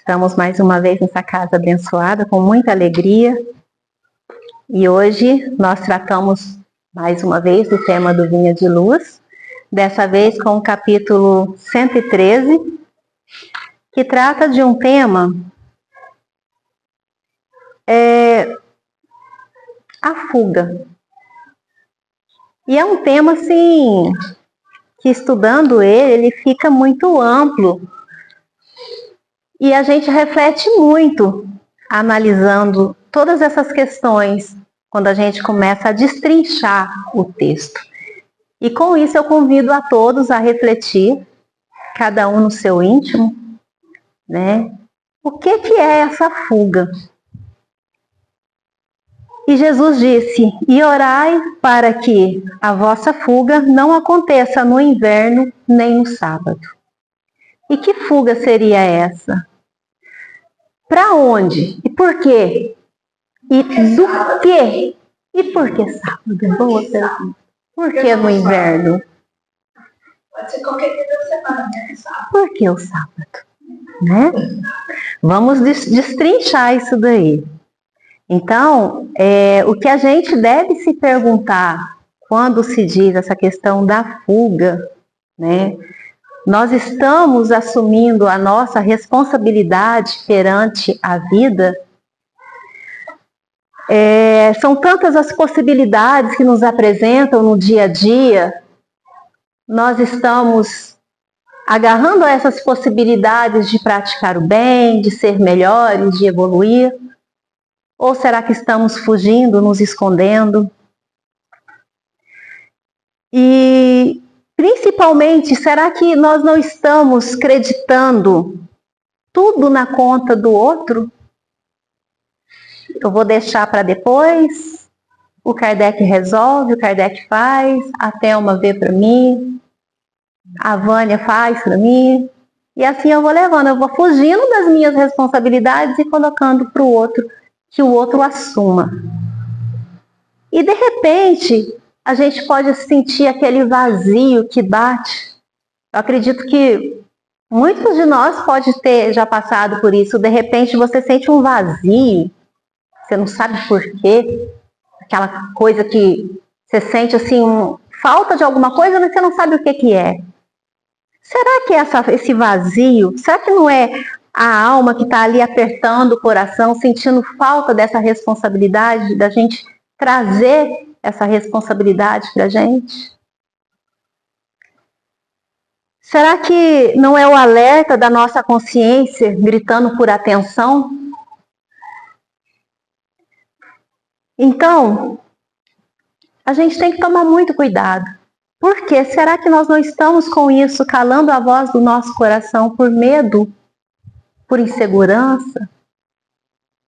Estamos mais uma vez nessa casa abençoada, com muita alegria. E hoje nós tratamos mais uma vez do tema do Vinha de Luz, dessa vez com o capítulo 113, que trata de um tema, a fuga. E é um tema, assim, que estudando ele fica muito amplo. E a gente reflete muito, analisando todas essas questões, quando a gente começa a destrinchar o texto. E com isso eu convido a todos a refletir, cada um no seu íntimo, né? O que é essa fuga? E Jesus disse: e orai para que a vossa fuga não aconteça no inverno nem no sábado. E que fuga seria essa? Para onde? E por quê? E do quê? E por que sábado? Boa pergunta. Por que no inverno? Pode ser qualquer dia da semana, né? Por que o sábado? Né? Vamos destrinchar isso daí. Então, o que a gente deve se perguntar quando se diz essa questão da fuga, né? Nós estamos assumindo a nossa responsabilidade perante a vida. São tantas as possibilidades que nos apresentam no dia a dia. Nós estamos agarrando a essas possibilidades de praticar o bem, de ser melhores, de evoluir? Ou será que estamos fugindo, nos escondendo? E principalmente, será que nós não estamos acreditando tudo na conta do outro? Eu vou deixar para depois, o Kardec resolve, o Kardec faz, a Thelma vê para mim, a Vânia faz para mim, e assim eu vou levando, eu vou fugindo das minhas responsabilidades e colocando para o outro, que o outro assuma. E de repente, a gente pode sentir aquele vazio que bate. Eu acredito que muitos de nós podem ter já passado por isso. De repente você sente um vazio, você não sabe por quê. Aquela coisa que você sente assim, falta de alguma coisa, mas você não sabe o que é. Será que esse vazio, será que não é a alma que está ali apertando o coração, sentindo falta dessa responsabilidade, da gente trazer essa responsabilidade para a gente? Será que não é o alerta da nossa consciência gritando por atenção? Então, a gente tem que tomar muito cuidado. Por quê? Será que nós não estamos com isso calando a voz do nosso coração por medo, por insegurança,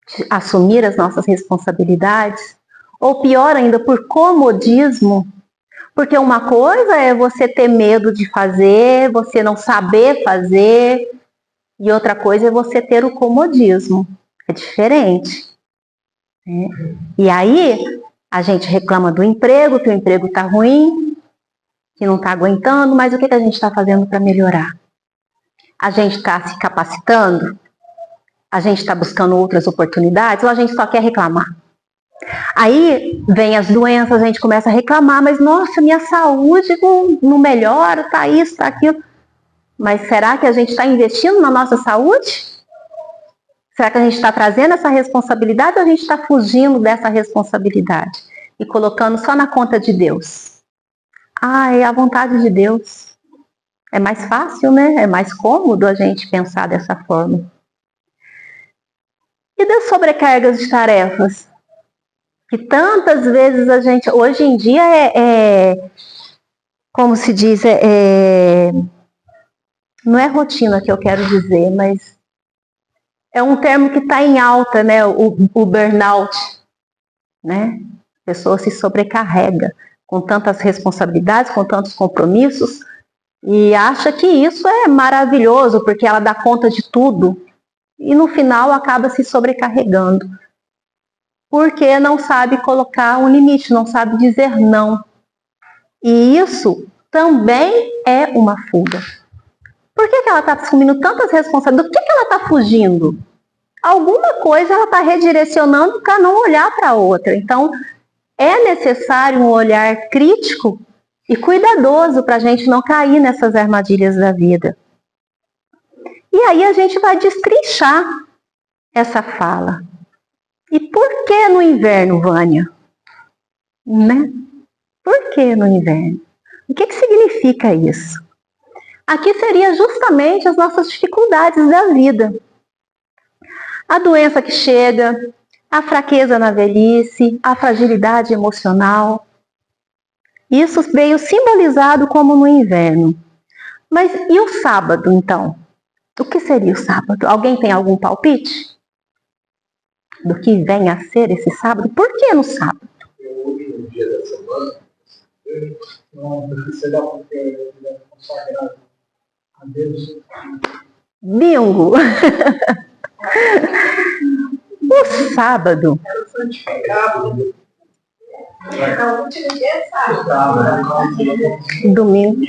de assumir as nossas responsabilidades? Ou pior ainda, por comodismo? Porque uma coisa é você ter medo de fazer, você não saber fazer, e outra coisa é você ter o comodismo. É diferente. Né? E aí, a gente reclama do emprego, que o emprego está ruim, que não está aguentando, mas o que a gente está fazendo para melhorar? A gente está se capacitando? A gente está buscando outras oportunidades? Ou a gente só quer reclamar? Aí vem as doenças, a gente começa a reclamar, mas nossa, minha saúde não melhora, tá isso, tá aquilo. Mas será que a gente está investindo na nossa saúde? Será que a gente está trazendo essa responsabilidade ou a gente está fugindo dessa responsabilidade e colocando só na conta de Deus? É a vontade de Deus. É mais fácil, né? É mais cômodo a gente pensar dessa forma. E das sobrecargas de tarefas? Que tantas vezes a gente, hoje em dia como se diz, não é rotina que eu quero dizer, mas é um termo que está em alta, né? O burnout, né? A pessoa se sobrecarrega com tantas responsabilidades, com tantos compromissos e acha que isso é maravilhoso porque ela dá conta de tudo e no final acaba se sobrecarregando. Porque não sabe colocar um limite, não sabe dizer não. E isso também é uma fuga. Por que ela está assumindo tantas responsabilidades? Do que ela está fugindo? Alguma coisa ela está redirecionando para não olhar para a outra. Então, é necessário um olhar crítico e cuidadoso para a gente não cair nessas armadilhas da vida. E aí a gente vai destrinchar essa fala. E por que no inverno, Vânia? Né? Por que no inverno? O que significa isso? Aqui seria justamente as nossas dificuldades da vida. A doença que chega, a fraqueza na velhice, a fragilidade emocional. Isso veio simbolizado como no inverno. Mas e o sábado, então? O que seria o sábado? Alguém tem algum palpite do que vem a ser esse sábado? Por que no sábado? É o último dia da semana. Porque você dá um consagrado a Deus. Bingo! O sábado. É o santificado. O último dia é sábado. Domingo.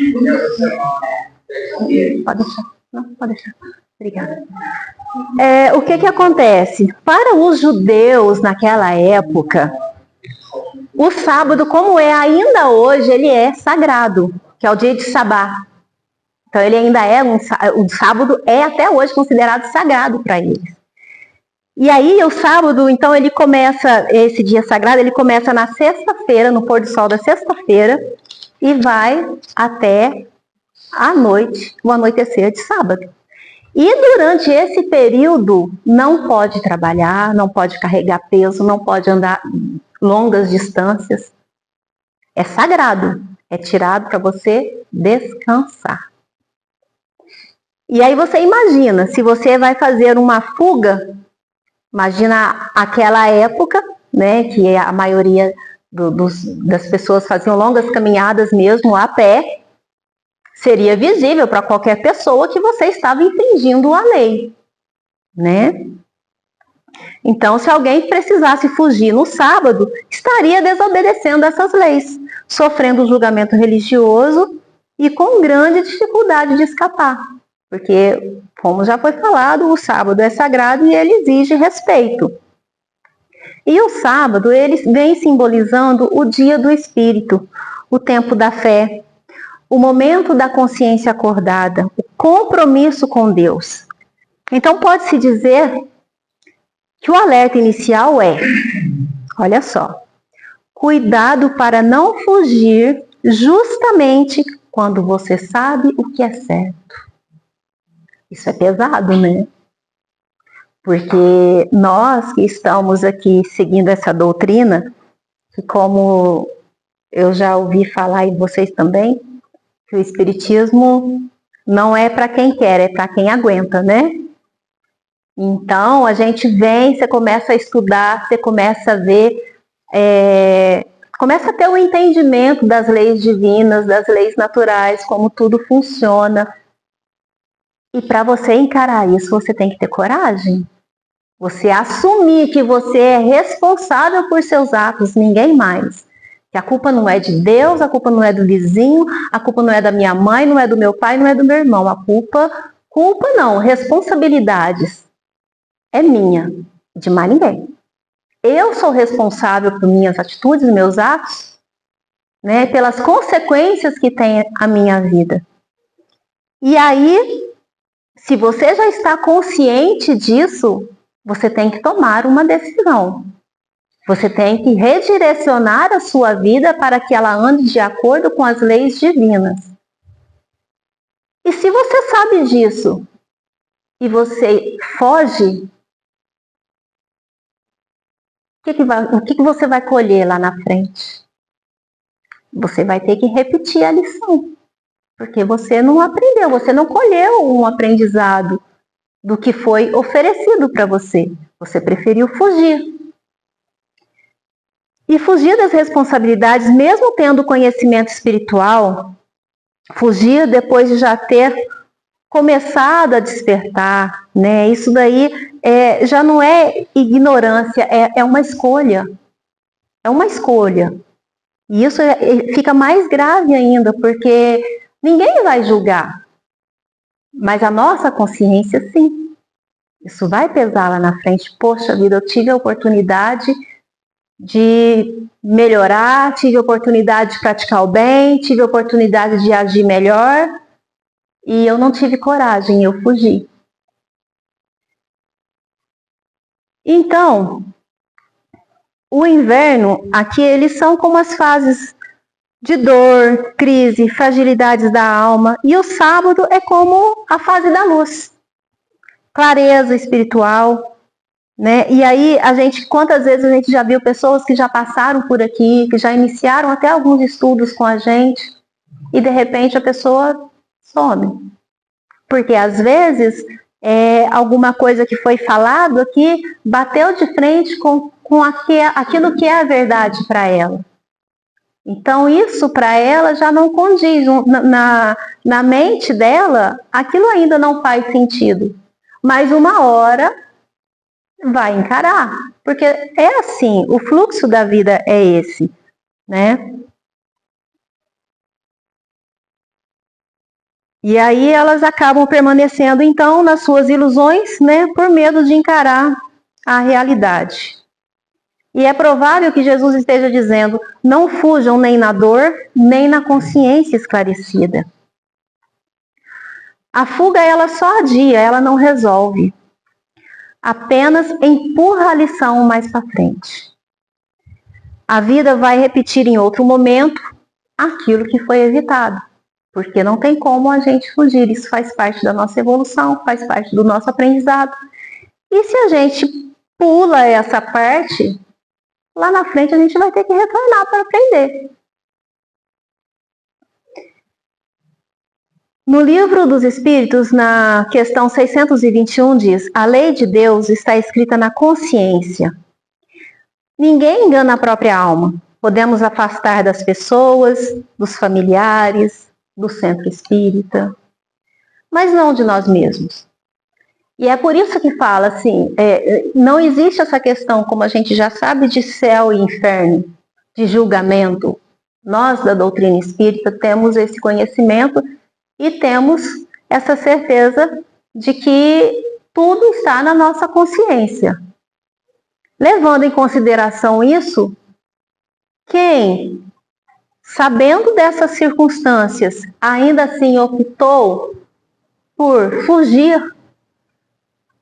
Pode deixar. Não, pode deixar. Obrigada. O que acontece? Para os judeus naquela época, o sábado, como é ainda hoje, ele é sagrado, que é o dia de Sabá. Então ele ainda é o sábado é até hoje considerado sagrado para eles. E aí o sábado, então ele começa, esse dia sagrado, ele começa na sexta-feira, no pôr do sol da sexta-feira, e vai até a noite, o anoitecer de sábado. E durante esse período não pode trabalhar, não pode carregar peso, não pode andar longas distâncias. É sagrado, é tirado para você descansar. E aí você imagina, se você vai fazer uma fuga, imagina aquela época, né, que a maioria das pessoas faziam longas caminhadas mesmo a pé, seria visível para qualquer pessoa que você estava infringindo a lei, né? Então, se alguém precisasse fugir no sábado, estaria desobedecendo essas leis, sofrendo julgamento religioso e com grande dificuldade de escapar. Porque, como já foi falado, o sábado é sagrado e ele exige respeito. E o sábado, ele vem simbolizando o dia do Espírito, o tempo da fé, o momento da consciência acordada, o compromisso com Deus. Então, pode-se dizer que o alerta inicial é, olha só, cuidado para não fugir justamente quando você sabe o que é certo. Isso é pesado, né? Porque nós que estamos aqui seguindo essa doutrina, que como eu já ouvi falar e vocês também, que o Espiritismo não é para quem quer, é para quem aguenta, né? Então, a gente vem, você começa a estudar, você começa a ver, começa a ter o entendimento das leis divinas, das leis naturais, como tudo funciona. E para você encarar isso, você tem que ter coragem. Você assumir que você é responsável por seus atos, ninguém mais. Que a culpa não é de Deus, a culpa não é do vizinho, a culpa não é da minha mãe, não é do meu pai, não é do meu irmão. A culpa não, responsabilidades é minha, de mais ninguém. Eu sou responsável por minhas atitudes, meus atos, né, pelas consequências que tem a minha vida. E aí, se você já está consciente disso, você tem que tomar uma decisão. Você tem que redirecionar a sua vida para que ela ande de acordo com as leis divinas. E se você sabe disso e você foge, o que você vai colher lá na frente? Você vai ter que repetir a lição. Porque você não aprendeu, você não colheu um aprendizado do que foi oferecido para você. Você preferiu fugir. E fugir das responsabilidades, mesmo tendo conhecimento espiritual, fugir depois de já ter começado a despertar, né? Isso daí já não é ignorância, é uma escolha. É uma escolha. E isso fica mais grave ainda, porque ninguém vai julgar. Mas a nossa consciência, sim. Isso vai pesar lá na frente. Poxa vida, eu tive a oportunidade de melhorar, tive a oportunidade de praticar o bem, tive a oportunidade de agir melhor e eu não tive coragem, eu fugi. Então, o inverno, aqui eles são como as fases de dor, crise, fragilidades da alma, e o sábado é como a fase da luz, clareza espiritual, né? E aí quantas vezes a gente já viu pessoas que já passaram por aqui, que já iniciaram até alguns estudos com a gente, e de repente a pessoa some. Porque às vezes alguma coisa que foi falado aqui bateu de frente com aquilo que é a verdade para ela. Então isso para ela já não condiz, na mente dela aquilo ainda não faz sentido. Mas uma hora vai encarar, porque é assim, o fluxo da vida é esse, né? E aí elas acabam permanecendo, então, nas suas ilusões, né, por medo de encarar a realidade. E é provável que Jesus esteja dizendo, não fujam nem na dor, nem na consciência esclarecida. A fuga, ela só adia, ela não resolve. Apenas empurra a lição mais para frente. A vida vai repetir em outro momento aquilo que foi evitado. Porque não tem como a gente fugir, isso faz parte da nossa evolução, faz parte do nosso aprendizado. E se a gente pula essa parte, lá na frente a gente vai ter que retornar para aprender. No Livro dos Espíritos, na questão 621, diz: a lei de Deus está escrita na consciência. Ninguém engana a própria alma. Podemos afastar das pessoas, dos familiares, do centro espírita, mas não de nós mesmos. E é por isso que fala assim, não existe essa questão, como a gente já sabe, de céu e inferno, de julgamento. Nós, da doutrina espírita, temos esse conhecimento e temos essa certeza de que tudo está na nossa consciência. Levando em consideração isso, quem, sabendo dessas circunstâncias, ainda assim optou por fugir,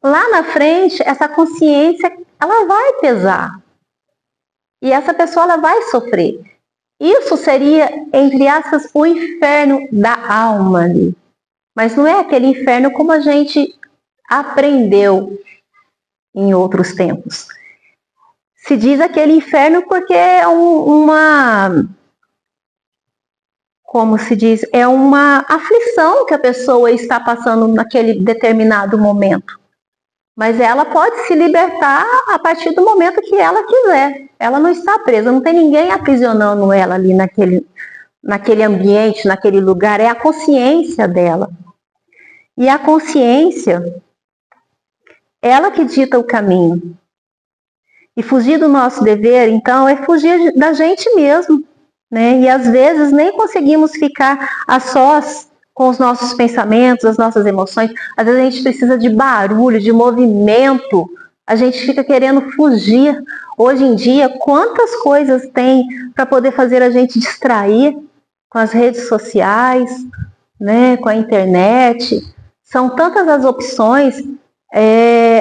lá na frente, essa consciência, ela vai pesar. E essa pessoa, ela vai sofrer. Isso seria, entre aspas, o inferno da alma ali. Mas não é aquele inferno como a gente aprendeu em outros tempos. Se diz aquele inferno porque é como se diz, é uma aflição que a pessoa está passando naquele determinado momento. Mas ela pode se libertar a partir do momento que ela quiser. Ela não está presa, não tem ninguém aprisionando ela ali naquele ambiente, naquele lugar. É a consciência dela. E a consciência, ela que dita o caminho. E fugir do nosso dever, então, é fugir da gente mesmo. Né? E às vezes nem conseguimos ficar a sós com os nossos pensamentos, as nossas emoções. Às vezes a gente precisa de barulho, de movimento. A gente fica querendo fugir. Hoje em dia, quantas coisas tem para poder fazer a gente distrair com as redes sociais, né? Com a internet. São tantas as opções.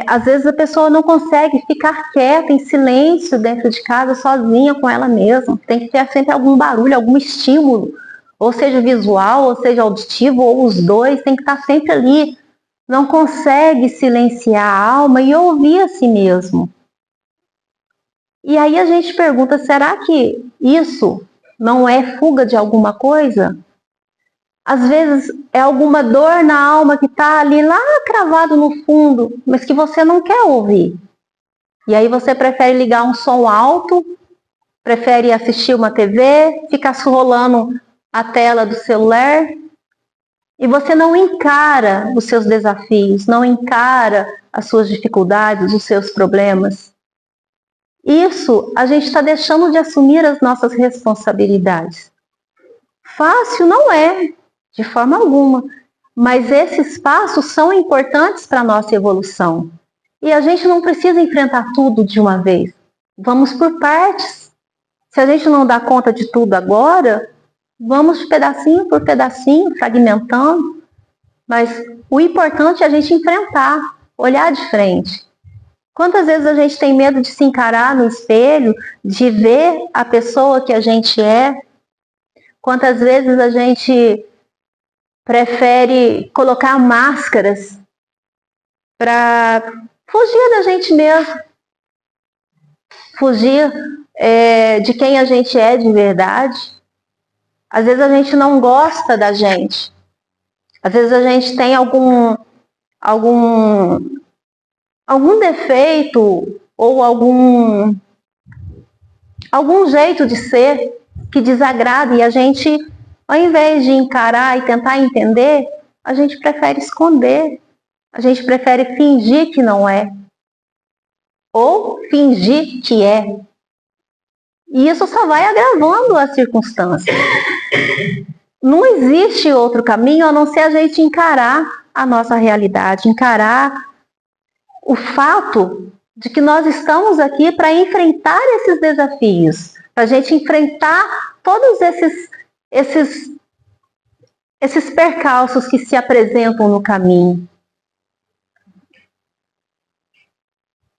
Às vezes a pessoa não consegue ficar quieta, em silêncio, dentro de casa, sozinha com ela mesma. Tem que ter sempre algum barulho, algum estímulo, ou seja visual, ou seja auditivo, ou os dois, tem que estar sempre ali. Não consegue silenciar a alma e ouvir a si mesmo. E aí a gente pergunta, será que isso não é fuga de alguma coisa? Às vezes é alguma dor na alma que está ali lá cravado no fundo, mas que você não quer ouvir. E aí você prefere ligar um som alto, prefere assistir uma TV, ficar rolando a tela do celular. E você não encara os seus desafios, não encara as suas dificuldades, os seus problemas. Isso a gente está deixando de assumir as nossas responsabilidades. Fácil não é. De forma alguma. Mas esses passos são importantes para a nossa evolução. E a gente não precisa enfrentar tudo de uma vez. Vamos por partes. Se a gente não dá conta de tudo agora, vamos pedacinho por pedacinho, fragmentando. Mas o importante é a gente enfrentar, olhar de frente. Quantas vezes a gente tem medo de se encarar no espelho, de ver a pessoa que a gente é? Quantas vezes a gente prefere colocar máscaras para fugir da gente mesmo, fugir de quem a gente é de verdade. Às vezes a gente não gosta da gente, às vezes a gente tem algum defeito ou algum jeito de ser que desagrada, e a gente, ao invés de encarar e tentar entender, a gente prefere esconder, a gente prefere fingir que não é, ou fingir que é. E isso só vai agravando as circunstâncias. Não existe outro caminho a não ser a gente encarar a nossa realidade, encarar o fato de que nós estamos aqui para enfrentar esses desafios, para a gente enfrentar todos esses percalços que se apresentam no caminho.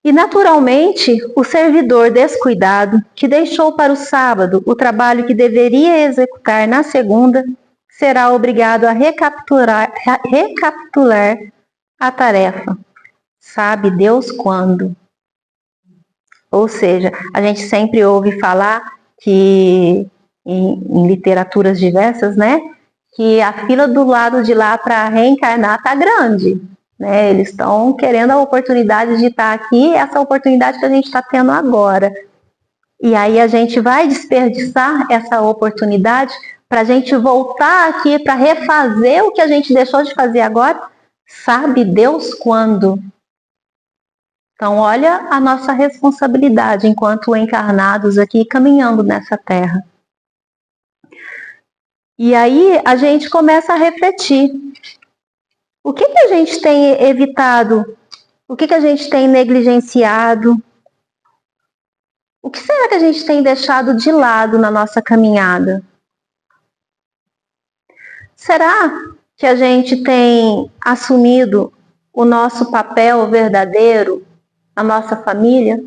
E, naturalmente, o servidor descuidado, que deixou para o sábado o trabalho que deveria executar na segunda, será obrigado a recapitular a tarefa. Sabe Deus quando? Ou seja, a gente sempre ouve falar que, em literaturas diversas, né, que a fila do lado de lá para reencarnar está grande. Né? Eles estão querendo a oportunidade de estar aqui, essa oportunidade que a gente está tendo agora. E aí a gente vai desperdiçar essa oportunidade para a gente voltar aqui para refazer o que a gente deixou de fazer agora. Sabe Deus quando? Então, olha a nossa responsabilidade enquanto encarnados aqui, caminhando nessa terra. E aí a gente começa a refletir. O que a gente tem evitado? O que a gente tem negligenciado? O que será que a gente tem deixado de lado na nossa caminhada? Será que a gente tem assumido o nosso papel verdadeiro na nossa família?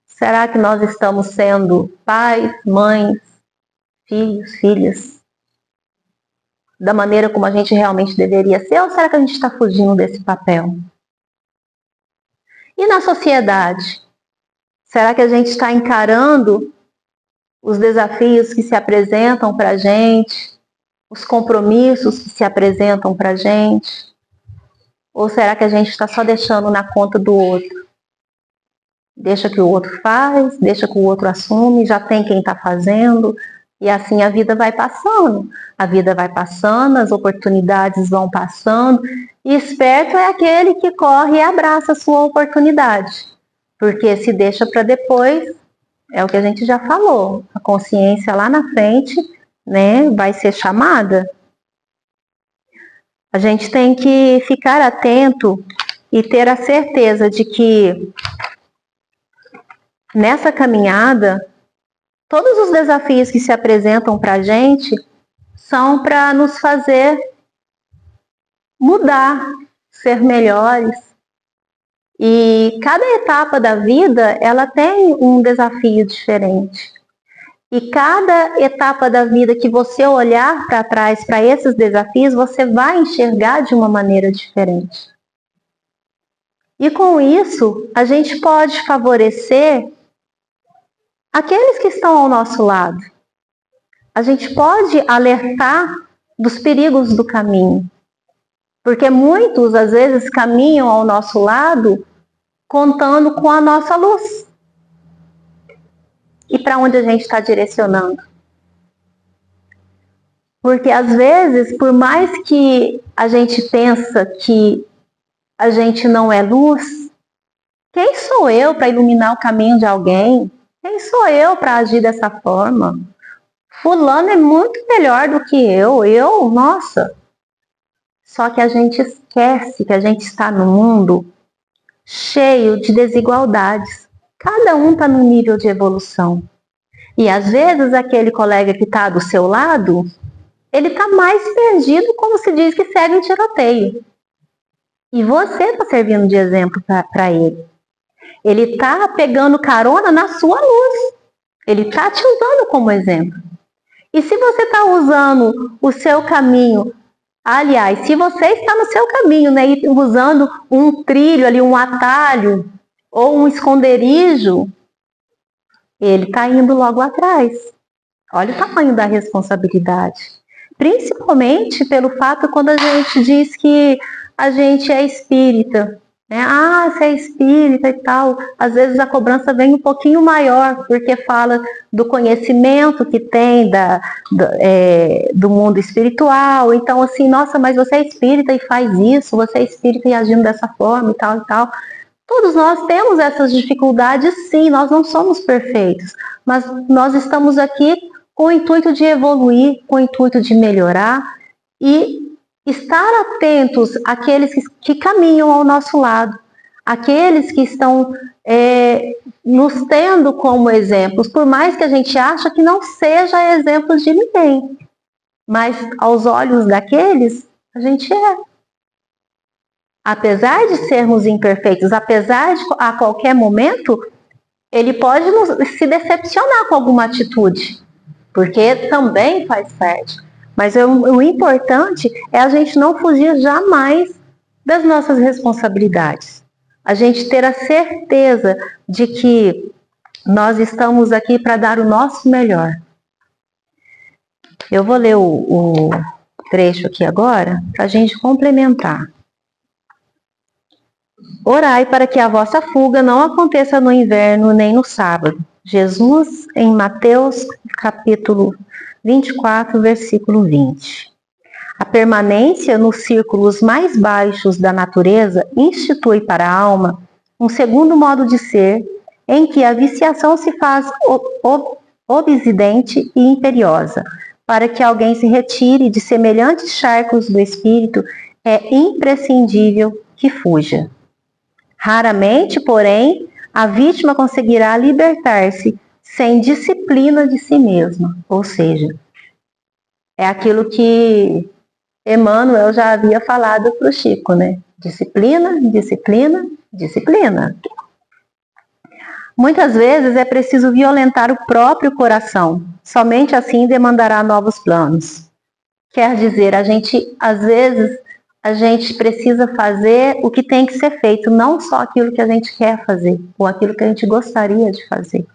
Será que nós estamos sendo pais, mães, filhos, filhas, da maneira como a gente realmente deveria ser? Ou será que a gente está fugindo desse papel? E na sociedade? Será que a gente está encarando os desafios que se apresentam para a gente, os compromissos que se apresentam para a gente? Ou será que a gente está só deixando na conta do outro? Deixa que o outro faz, deixa que o outro assume, já tem quem está fazendo, e assim a vida vai passando. A vida vai passando, as oportunidades vão passando, e esperto é aquele que corre e abraça a sua oportunidade. Porque se deixa para depois, é o que a gente já falou, a consciência lá na frente, né, vai ser chamada. A gente tem que ficar atento e ter a certeza de que nessa caminhada, todos os desafios que se apresentam para a gente são para nos fazer mudar, ser melhores. E cada etapa da vida, ela tem um desafio diferente. E cada etapa da vida que você olhar para trás para esses desafios, você vai enxergar de uma maneira diferente. E com isso, a gente pode favorecer aqueles que estão ao nosso lado. A gente pode alertar dos perigos do caminho. Porque muitos, às vezes, caminham ao nosso lado contando com a nossa luz. E para onde a gente está direcionando? Porque, às vezes, por mais que a gente pensa que a gente não é luz, quem sou eu para iluminar o caminho de alguém? Quem sou eu para agir dessa forma? Fulano é muito melhor do que eu. Nossa, Só que a gente esquece que a gente está no mundo cheio de desigualdades. Cada um está num nível de evolução. E às vezes aquele colega que está do seu lado, ele está mais perdido, como se diz que segue um tiroteio. E você está servindo de exemplo para ele. Ele está pegando carona na sua luz. Ele está te usando como exemplo. E se você está usando o seu caminho, aliás, se você está no seu caminho, né, e usando um trilho ali, um atalho, ou um esconderijo, ele está indo logo atrás. Olha o tamanho da responsabilidade. Principalmente pelo fato quando a gente diz que a gente é espírita. Né? Ah, você é espírita e tal. Às vezes a cobrança vem um pouquinho maior, porque fala do conhecimento que tem do mundo espiritual. Então, assim, nossa, mas você é espírita e faz isso, você é espírita e agindo dessa forma e tal e tal. Todos nós temos essas dificuldades, sim, nós não somos perfeitos, mas nós estamos aqui com o intuito de evoluir, com o intuito de melhorar e estar atentos àqueles que caminham ao nosso lado, aqueles que estão nos tendo como exemplos, por mais que a gente ache que não seja exemplo de ninguém, mas aos olhos daqueles, a gente é. Apesar de sermos imperfeitos, apesar de a qualquer momento, ele pode se decepcionar com alguma atitude, porque também faz parte. Mas o importante é a gente não fugir jamais das nossas responsabilidades. A gente ter a certeza de que nós estamos aqui para dar o nosso melhor. Eu vou ler o trecho aqui agora, para a gente complementar. Orai para que a vossa fuga não aconteça no inverno nem no sábado. Jesus, em Mateus, capítulo 24, versículo 20. A permanência nos círculos mais baixos da natureza institui para a alma um segundo modo de ser, em que a viciação se faz obsidente e imperiosa. Para que alguém se retire de semelhantes charcos do espírito, é imprescindível que fuja. Raramente, porém, a vítima conseguirá libertar-se sem disciplina de si mesma. Ou seja, é aquilo que Emmanuel já havia falado para o Chico, né? Disciplina, disciplina, disciplina. Muitas vezes é preciso violentar o próprio coração. Somente assim demandará novos planos. Quer dizer, às vezes, a gente precisa fazer o que tem que ser feito, não só aquilo que a gente quer fazer, ou aquilo que a gente gostaria de fazer.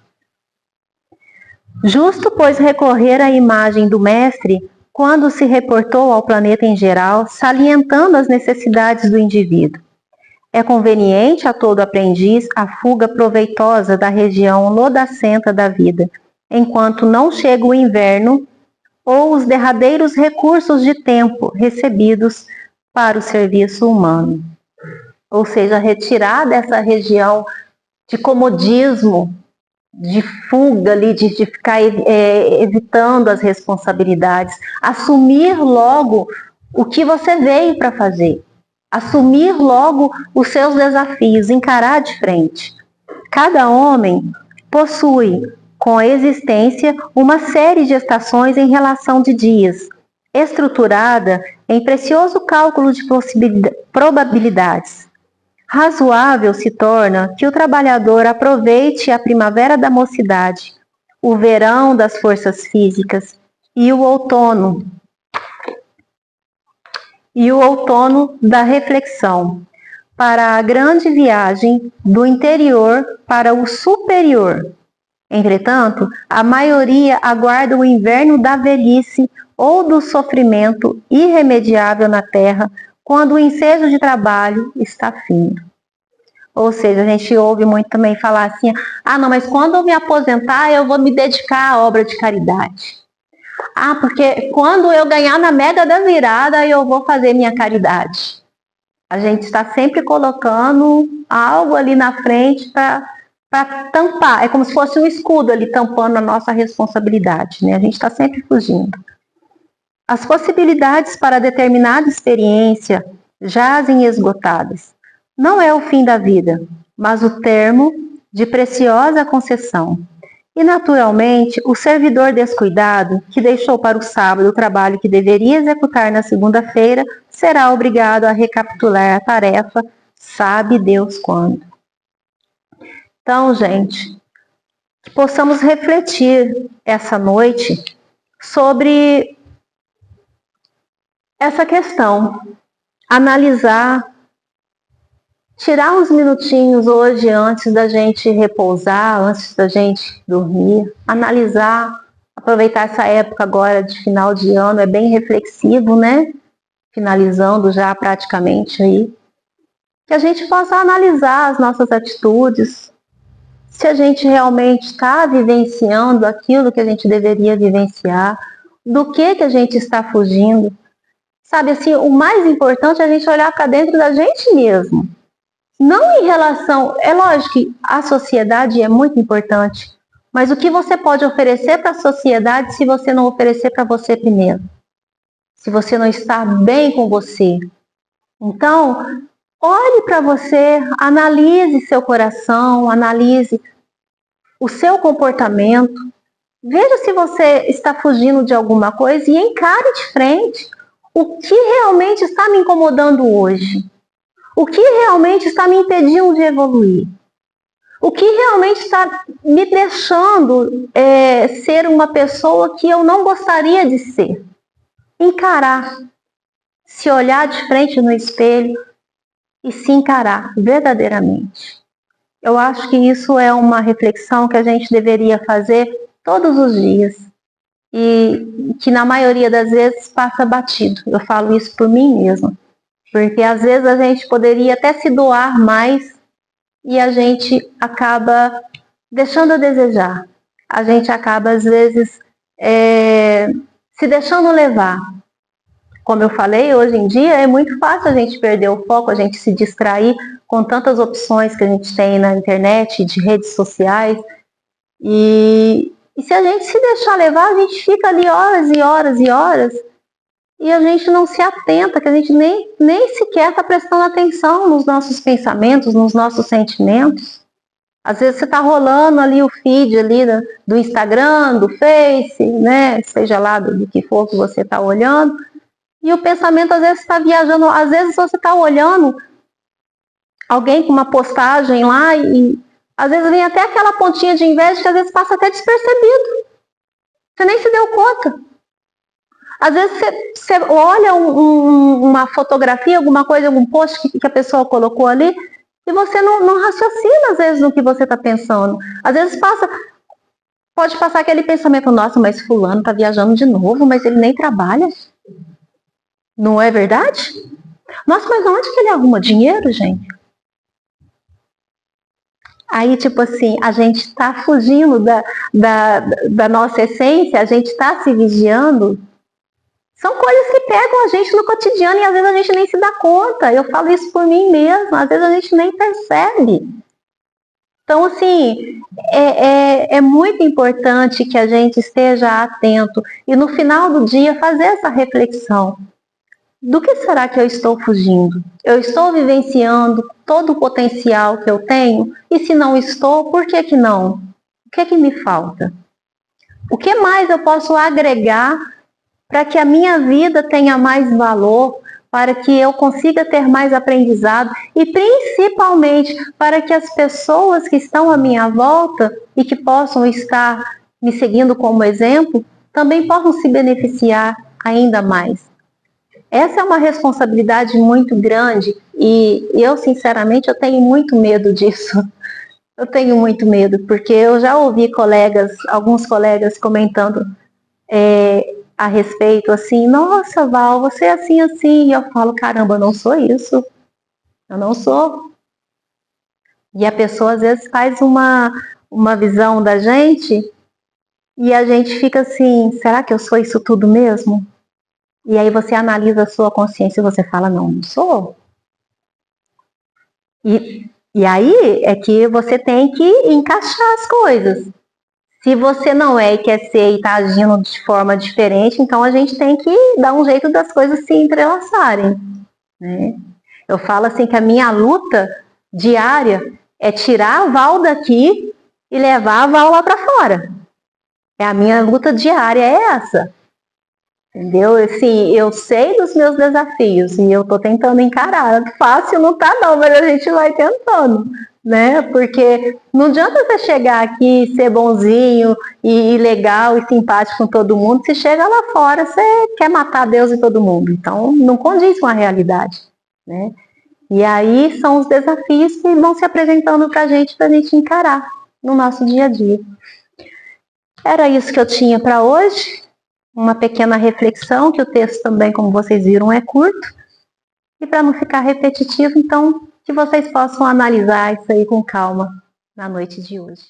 Justo, pois, recorrer à imagem do Mestre quando se reportou ao planeta em geral, salientando as necessidades do indivíduo. É conveniente a todo aprendiz a fuga proveitosa da região lodacenta da vida, enquanto não chega o inverno ou os derradeiros recursos de tempo recebidos para o serviço humano. Ou seja, retirar dessa região de comodismo, de fuga ali, de ficar evitando as responsabilidades, assumir logo o que você veio para fazer, assumir logo os seus desafios, encarar de frente. Cada homem possui com a existência uma série de estações em relação de dias, estruturada em precioso cálculo de probabilidades. Razoável se torna que o trabalhador aproveite a primavera da mocidade, o verão das forças físicas e o outono da reflexão, para a grande viagem do interior para o superior. Entretanto, a maioria aguarda o inverno da velhice ou do sofrimento irremediável na terra, quando o ensejo de trabalho está fino. Ou seja, a gente ouve muito também falar assim, não, mas quando eu me aposentar, eu vou me dedicar à obra de caridade. Porque quando eu ganhar na mega da virada, eu vou fazer minha caridade. A gente está sempre colocando algo ali na frente para tampar. É como se fosse um escudo ali tampando a nossa responsabilidade, né? A gente está sempre fugindo. As possibilidades para determinada experiência jazem esgotadas. Não é o fim da vida, mas o termo de preciosa concessão. E, naturalmente, o servidor descuidado, que deixou para o sábado o trabalho que deveria executar na segunda-feira, será obrigado a recapitular a tarefa, sabe Deus quando. Então, gente, que possamos refletir essa noite sobre essa questão, analisar, tirar uns minutinhos hoje antes da gente repousar, antes da gente dormir, analisar, aproveitar essa época agora de final de ano, é bem reflexivo, né? Finalizando já praticamente aí. Que a gente possa analisar as nossas atitudes, se a gente realmente está vivenciando aquilo que a gente deveria vivenciar, do que a gente está fugindo. Sabe assim, o mais importante é a gente olhar para dentro da gente mesmo. Não em relação... É lógico que a sociedade é muito importante, mas o que você pode oferecer para a sociedade se você não oferecer para você primeiro? Se você não está bem com você. Então, olhe para você, analise seu coração, analise o seu comportamento, veja se você está fugindo de alguma coisa e encare de frente o que realmente está me incomodando hoje. O que realmente está me impedindo de evoluir? O que realmente está me deixando ser uma pessoa que eu não gostaria de ser? Encarar, se olhar de frente no espelho e se encarar verdadeiramente. Eu acho que isso é uma reflexão que a gente deveria fazer todos os dias e que na maioria das vezes passa batido. Eu falo isso por mim mesma. Porque às vezes a gente poderia até se doar mais e a gente acaba deixando a desejar. A gente acaba, às vezes, se deixando levar. Como eu falei, hoje em dia é muito fácil a gente perder o foco, a gente se distrair com tantas opções que a gente tem na internet, de redes sociais. E se a gente se deixar levar, a gente fica ali horas e horas e horas e a gente não se atenta, que a gente nem sequer está prestando atenção nos nossos pensamentos, nos nossos sentimentos. Às vezes você está rolando ali o feed ali do Instagram, do Face, né? Seja lá do que for que você está olhando, e o pensamento às vezes está viajando, às vezes você está olhando alguém com uma postagem lá e às vezes vem até aquela pontinha de inveja que às vezes passa até despercebido. Você nem se deu conta. Às vezes você olha uma fotografia, alguma coisa, algum post que a pessoa colocou ali e você não raciocina às vezes no que você está pensando. Às vezes pode passar aquele pensamento, nossa, mas fulano está viajando de novo, mas ele nem trabalha. Não é verdade? Nossa, mas onde que ele arruma dinheiro, gente? Aí, tipo assim, a gente está fugindo da nossa essência, a gente está se vigiando. São coisas que pegam a gente no cotidiano e às vezes a gente nem se dá conta. Eu falo isso por mim mesma, às vezes a gente nem percebe. Então, assim, é muito importante que a gente esteja atento e no final do dia fazer essa reflexão. Do que será que eu estou fugindo? Eu estou vivenciando todo o potencial que eu tenho? E se não estou, por que não? O que é que me falta? O que mais eu posso agregar para que a minha vida tenha mais valor, para que eu consiga ter mais aprendizado e principalmente para que as pessoas que estão à minha volta e que possam estar me seguindo como exemplo, também possam se beneficiar ainda mais. Essa é uma responsabilidade muito grande e eu, sinceramente, eu tenho muito medo disso. Eu tenho muito medo, porque eu já ouvi alguns colegas comentando a respeito, assim, nossa, Val, você é assim, assim. E eu falo, caramba, eu não sou isso. Eu não sou. E a pessoa, às vezes, faz uma visão da gente e a gente fica assim, será que eu sou isso tudo mesmo? E aí você analisa a sua consciência e você fala, não sou. E aí é que você tem que encaixar as coisas. Se você não é e quer ser e está agindo de forma diferente, então a gente tem que dar um jeito das coisas se entrelaçarem, né? Eu falo assim que a minha luta diária é tirar a Val daqui e levar a Val lá para fora. A minha luta diária é essa. Entendeu? Assim, eu sei dos meus desafios e eu tô tentando encarar. Fácil não tá não, mas a gente vai tentando, né? Porque não adianta você chegar aqui, ser bonzinho e legal e simpático com todo mundo, se chega lá fora, você quer matar Deus e todo mundo. Então, não condiz com a realidade, né? E aí são os desafios que vão se apresentando pra gente encarar no nosso dia a dia. Era isso que eu tinha para hoje. Uma pequena reflexão, que o texto também, como vocês viram, é curto. E para não ficar repetitivo, então, que vocês possam analisar isso aí com calma na noite de hoje.